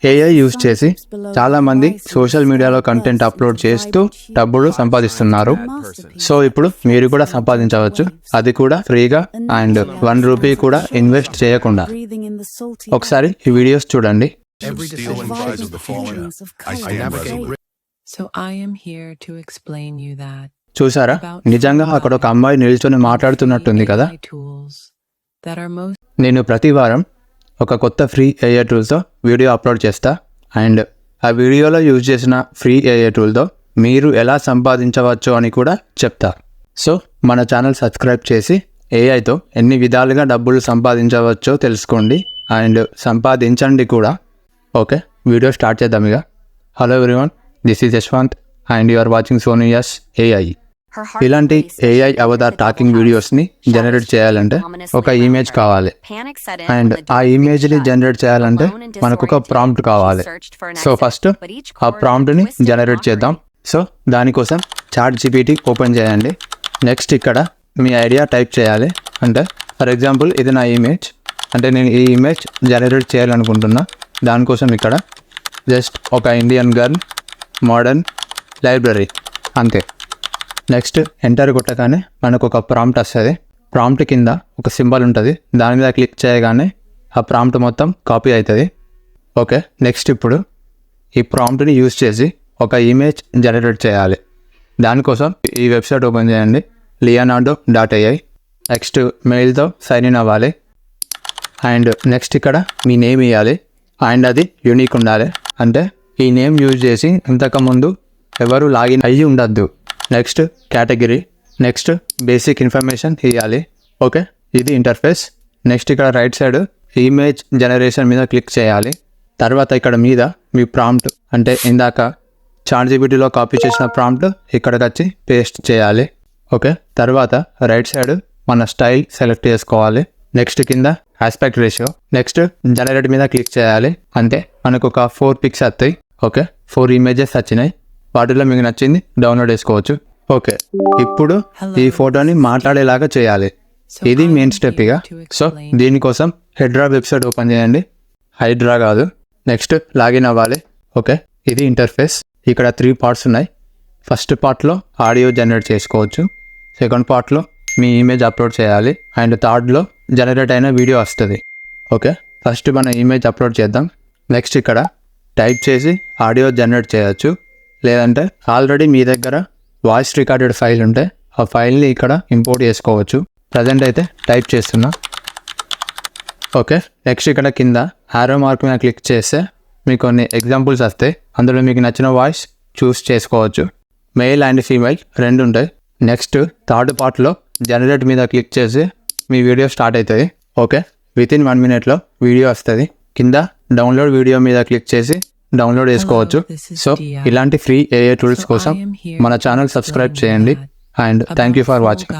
AI use చేసి చాలా మంది సోషల్ మీడియాలో కంటెంట్ అప్లోడ్ చేస్తూ డబ్బులు సంపాదిస్తున్నారు. సో ఇప్పుడు మీరు కూడా సంపాదించవచ్చు, అది కూడా ఫ్రీగా అండ్ ₹1 కూడా ఇన్వెస్ట్ చేయకుండా. ఒకసారి ఈ వీడియోస్ చూడండి. చూసారా, నిజంగా అక్కడ ఒక అమ్మాయి నిల్చొని మాట్లాడుతున్నట్టుంది కదా. నేను ప్రతి వారం ఒక కొత్త ఫ్రీ ఏఐ టూల్తో వీడియో అప్లోడ్ చేస్తా అండ్ ఆ వీడియోలో యూజ్ చేసిన ఫ్రీ ఏఐ టూల్తో మీరు ఎలా సంపాదించవచ్చు అని కూడా చెప్తా. సో మన ఛానల్ సబ్స్క్రైబ్ చేసి ఏఐతో ఎన్ని విధాలుగా డబ్బులు సంపాదించవచ్చో తెలుసుకోండి అండ్ సంపాదించండి కూడా. ఓకే, వీడియో స్టార్ట్ చేద్దాం ఇక. Hello everyone, this is Yashwant and you are watching Sony S AI. ఇలాంటి ఏఐ అవతార్ టాకింగ్ వీడియోస్ని జనరేట్ చేయాలంటే ఒక ఇమేజ్ కావాలి అండ్ ఆ ఇమేజ్ని జనరేట్ చేయాలంటే మనకు ఒక ప్రాంప్ట్ కావాలి. సో ఫస్ట్ ఆ ప్రాంప్ట్ని జనరేట్ చేద్దాం. సో దానికోసం chatgpt ఓపెన్ చేయండి. నెక్స్ట్ ఇక్కడ మీ ఐడియా టైప్ చేయాలి. అంటే ఫర్ ఎగ్జాంపుల్ ఇది నా ఇమేజ్, అంటే నేను ఈ ఇమేజ్ జనరేట్ చేయాలనుకుంటున్నా. దానికోసం ఇక్కడ జస్ట్ ఒక ఇండియన్ గర్ల్ మోడర్న్ లైబ్రరీ అంతే. నెక్స్ట్ ఎంటర్ కొట్టగానే మనకు ఒక ప్రాంప్ట్ వస్తుంది. ప్రాంప్ట్ కింద ఒక సింబల్ ఉంటుంది, దాని మీద క్లిక్ చేయగానే ఆ ప్రాంప్ట్ మొత్తం కాపీ అవుతుంది. ఓకే, నెక్స్ట్ ఇప్పుడు ఈ ప్రాంప్ట్ని యూజ్ చేసి ఒక ఇమేజ్ జనరేట్ చేయాలి. దానికోసం ఈ వెబ్సైట్ ఓపెన్ చేయండి, leonardo.ai. నెక్స్ట్ మెయిల్తో సైన్ ఇన్ అవ్వాలి అండ్ నెక్స్ట్ ఇక్కడ మీ నేమ్ ఇవ్వాలి అండ్ అది యూనిక్ ఉండాలి. అంటే ఈ నేమ్ యూజ్ చేసి ఇంతకుముందు ఎవరు లాగిన్ అయ్యి ఉండద్దు. Next category, next basic information ఇవ్వాలి. ఓకే, ఇది ఇంటర్ఫేస్. నెక్స్ట్ ఇక్కడ రైట్ సైడ్ ఇమేజ్ జనరేషన్ మీద క్లిక్ చేయాలి. తర్వాత ఇక్కడ మీద మీ ప్రాంప్ట్, అంటే ఇందాక chatgptలో కాపీ చేసిన ప్రాంప్ట్ ఇక్కడికి వచ్చి పేస్ట్ చేయాలి. ఓకే, తర్వాత రైట్ సైడ్ మన స్టైల్ సెలెక్ట్ చేసుకోవాలి. నెక్స్ట్ కింద ఆస్పెక్ట్ రేషియో. నెక్స్ట్ జనరేట్ మీద క్లిక్ చేయాలి. అంతే, మనకు ఒక 4 పిక్స్ వస్తాయి. ఓకే, 4 ఇమేజెస్ వచ్చినాయి. వాటిలో మీకు నచ్చింది డౌన్లోడ్ చేసుకోవచ్చు. ఓకే, ఇప్పుడు ఈ ఫోటోని మాట్లాడేలాగా చేయాలి. ఇది మెయిన్ స్టెప్ ఇక. సో దీనికోసం హెడ్రా వెబ్సైట్ ఓపెన్ చేయండి, హైడ్రా కాదు. నెక్స్ట్ లాగిన్ అవ్వాలి. ఓకే, ఇది ఇంటర్ఫేస్. ఇక్కడ 3 పార్ట్స్ ఉన్నాయి. ఫస్ట్ పార్ట్లో ఆడియో జనరేట్ చేసుకోవచ్చు, సెకండ్ పార్ట్లో మీ ఇమేజ్ అప్లోడ్ చేయాలి అండ్ థర్డ్లో జనరేట్ అయిన వీడియో వస్తుంది. ఓకే, ఫస్ట్ మన ఇమేజ్ అప్లోడ్ చేద్దాం. నెక్స్ట్ ఇక్కడ టైప్ చేసి ఆడియో జనరేట్ చేయొచ్చు, లేదంటే ఆల్రెడీ మీ దగ్గర వాయిస్ రికార్డెడ్ ఫైల్ ఉంటే ఆ ఫైల్ని ఇక్కడ ఇంపోర్ట్ చేసుకోవచ్చు. ప్రజెంట్ అయితే టైప్ చేస్తున్నా. ఓకే, నెక్స్ట్ ఇక్కడ కింద ఆరో మార్క్ మీద క్లిక్ చేస్తే మీకు కొన్ని ఎగ్జాంపుల్స్ వస్తాయి. అందులో మీకు నచ్చిన వాయిస్ చూస్ చేసుకోవచ్చు. మెయిల్ అండ్ ఫీమేల్ 2 ఉంటాయి. నెక్స్ట్ థర్డ్ పార్ట్లో జనరేట్ మీద క్లిక్ చేసి మీ వీడియో స్టార్ట్ అవుతుంది. ఓకే, వితిన్ 1 minute వీడియో వస్తుంది. కింద డౌన్లోడ్ వీడియో మీద క్లిక్ చేసి డౌన్లోడ్ చేసుకోవచ్చు. సో ఇలాంటి ఫ్రీ ఏఐ టూల్స్ కోసం మన ఛానల్ సబ్స్క్రైబ్ చేయండి and thank you for watching.